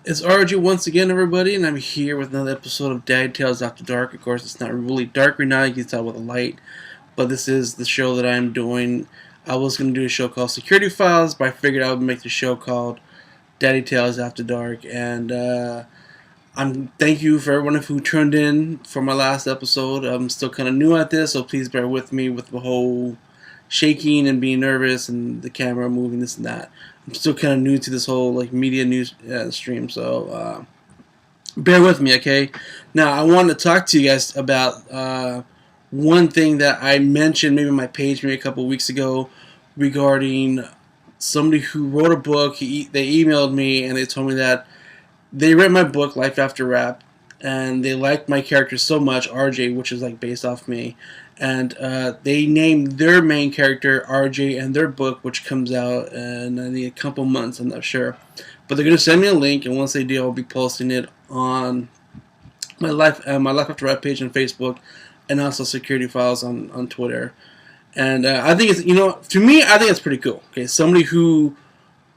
It's RG once again, everybody, and I'm here with another episode of Daddy Tales After Dark. Of course, it's not really dark right now, you can tell with the light, but this is the show that I'm doing. I was going to do a show called Security Files, but I figured I would make the show called Daddy Tales After Dark, and thank you for everyone who tuned in for my last episode. I'm still kind of new at this, so please bear with me with the whole shaking and being nervous and the camera moving, this and that. I'm still kind of new to this whole media news stream, so bear with me, okay? Now, I wanted to talk to you guys about one thing that I mentioned maybe on my page maybe a couple of weeks ago regarding somebody who wrote a book. They emailed me and they told me that they read my book, Life After Rap, and they liked my character so much, RJ, which is based off me, and they named their main character RJ in their book, which comes out in I think a couple months, I'm not sure. But they're going to send me a link, and once they do, I'll be posting it on my Life After Rap page on Facebook, and also Security Files on Twitter. And I think it's, to me, I think it's pretty cool. Okay, somebody who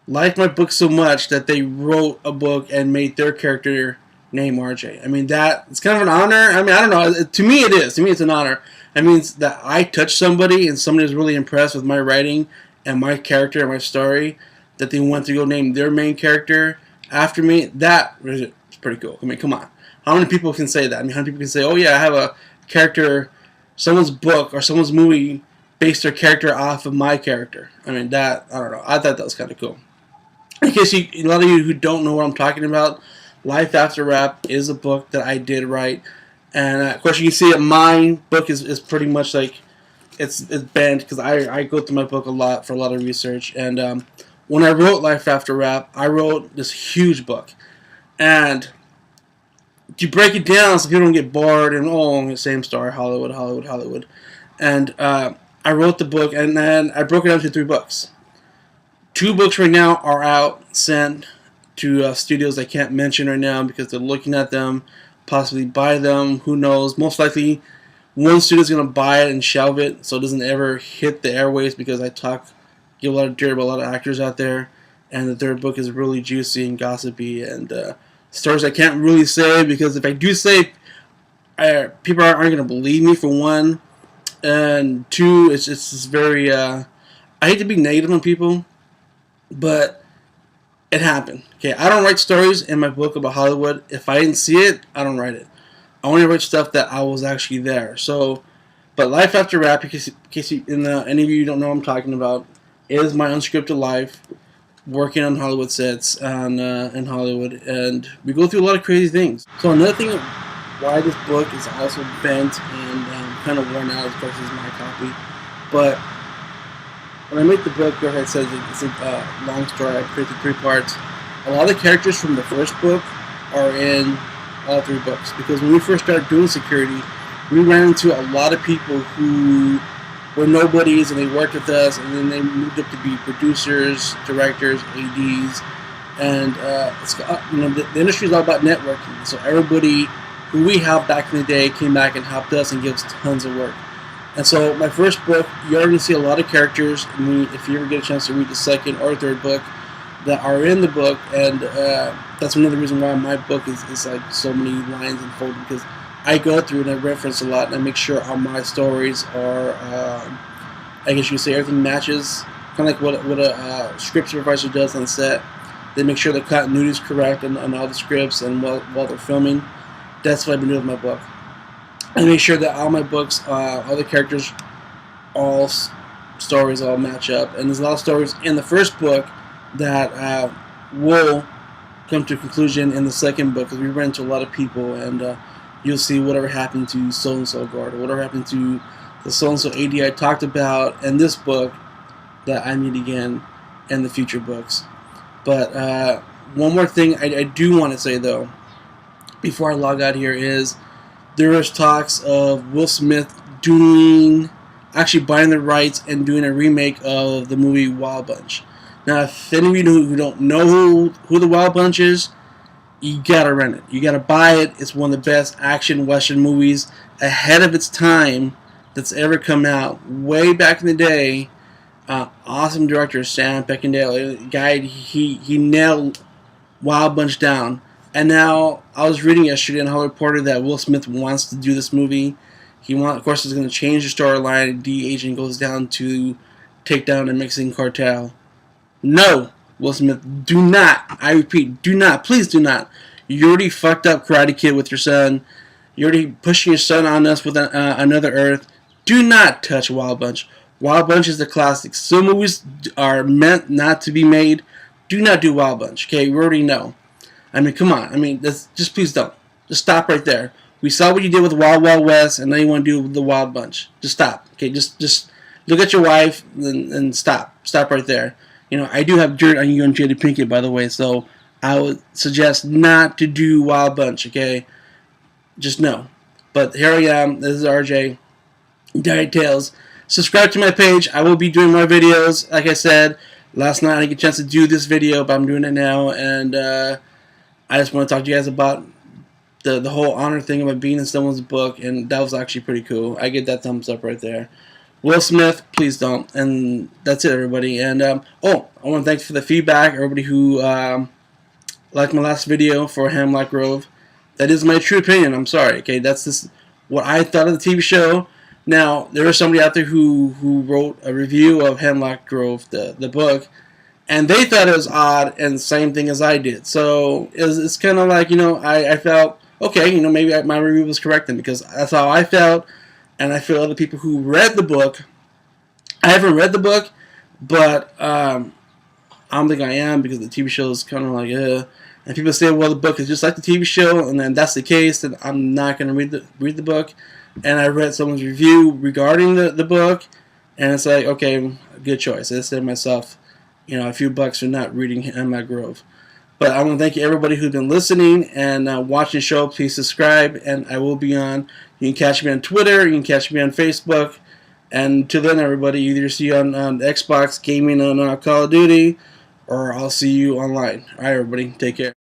liked my book so much that they wrote a book and made their character name RJ. I mean, it's kind of an honor. I mean, I don't know. To me, it is. To me, it's an honor. It means that I touched somebody and somebody was really impressed with my writing and my character and my story, that they want to go name their main character after me. That is pretty cool. I mean, come on. How many people can say that? I mean, how many people can say, oh yeah, I have a character, someone's book or someone's movie based their character off of my character? I mean, I don't know. I thought that was kind of cool. In case a lot of you who don't know what I'm talking about, Life After Rap is a book that I did write. And of course, you can see that my book is pretty much it's banned because I go through my book a lot for a lot of research. And when I wrote Life After Rap, I wrote this huge book. And to break it down so people don't get bored and, same story, Hollywood. And I wrote the book, and then I broke it down into 3 books. 2 books right now are out, sent to studios I can't mention right now because they're looking at them, possibly buy them, who knows. Most likely, one studio's going to buy it and shelve it so it doesn't ever hit the airwaves because give a lot of dirt about a lot of actors out there. And the 3rd book is really juicy and gossipy and stories I can't really say because if I do say people aren't going to believe me, for one. And 2, it's just very, I hate to be negative on people, but it happened. Okay, I don't write stories in my book about Hollywood. If I didn't see it, I don't write it. I only write stuff that I was actually there. So, but Life After Rap, in case any of you don't know what I'm talking about, is my unscripted life working on Hollywood sets in Hollywood, and we go through a lot of crazy things. So another thing why this book is also bent and kind of worn out, of course, is my copy, but when I made the book, go ahead, says it's a long story. I created 3 parts. A lot of the characters from the first book are in all 3 books because when we first started doing security, we ran into a lot of people who were nobodies and they worked with us, and then they moved up to be producers, directors, ADs, and the industry is all about networking. So everybody who we helped back in the day came back and helped us and gave us tons of work. And so my first book, you're going to see a lot of characters. I mean, if you ever get a chance to read the 2nd or 3rd book that are in the book, and that's another reason why my book is like so many lines unfolded, because I go through and I reference a lot and I make sure all my stories are, I guess you could say, everything matches, kind of like what a script supervisor does on set. They make sure the continuity is correct on all the scripts and while they're filming. That's what I've been doing with my book. I make sure that all my books, all the characters, all stories all match up. And there's a lot of stories in the first book that will come to a conclusion in the 2nd book, because we ran into a lot of people, and you'll see whatever happened to so-and-so guard, or whatever happened to the so-and-so AD I talked about in this book that I meet again in the future books. But one more thing I do want to say, though, before I log out here, is there was talks of Will Smith actually buying the rights and doing a remake of the movie Wild Bunch. Now, if any of you who don't know who the Wild Bunch is, you gotta rent it. You gotta buy it. It's one of the best action western movies ahead of its time that's ever come out. Way back in the day, awesome director Sam Peckinpah. Guy, he nailed Wild Bunch down. And now I was reading yesterday in Hollywood Reporter that Will Smith wants to do this movie. Of course, is going to change the storyline. D agent goes down to take down the Mexican cartel. No, Will Smith, do not. I repeat, do not. Please do not. You already fucked up Karate Kid with your son. You're already pushing your son on us with another Earth. Do not touch Wild Bunch. Wild Bunch is the classic. Some movies are meant not to be made. Do not do Wild Bunch. Okay, we already know. I mean, come on. I mean, just please don't. Just stop right there. We saw what you did with Wild Wild West, and now you want to do the Wild Bunch. Just stop. Okay, just look at your wife and stop. Stop right there. You know, I do have dirt on you and Jada Pinkett, by the way, so I would suggest not to do Wild Bunch. Okay, just no. But here I am. This is RJ. Diet Tales. Subscribe to my page. I will be doing more videos. Like I said, last night I didn't get a chance to do this video, but I'm doing it now, and I just want to talk to you guys about the whole honor thing about being in someone's book, and that was actually pretty cool. I get that thumbs up right there. Will Smith, please don't. And that's it, everybody. And I want to thank for the feedback, everybody who liked my last video for Hemlock Grove. That is my true opinion. I'm sorry. Okay, that's just what I thought of the TV show. Now, there was somebody out there who wrote a review of Hemlock Grove, the book, and they thought it was odd and the same thing as I did. So it's kind of like, you know, I felt, okay, you know, maybe my review was correct then, because that's how I felt, and I feel other people who read the book, I haven't read the book, but I don't think I am, because the TV show is kind of like, and people say, well, the book is just like the TV show, and then that's the case, then I'm not going to read the book. And I read someone's review regarding the book, and it's like, okay, good choice. I said to myself, you know, a few bucks for not reading Hemlock Grove. But I want to thank you, everybody who's been listening and watching the show. Please subscribe, and I will be on. You can catch me on Twitter. You can catch me on Facebook. And until then, everybody, either see you on Xbox, gaming on Call of Duty, or I'll see you online. All right, everybody, take care.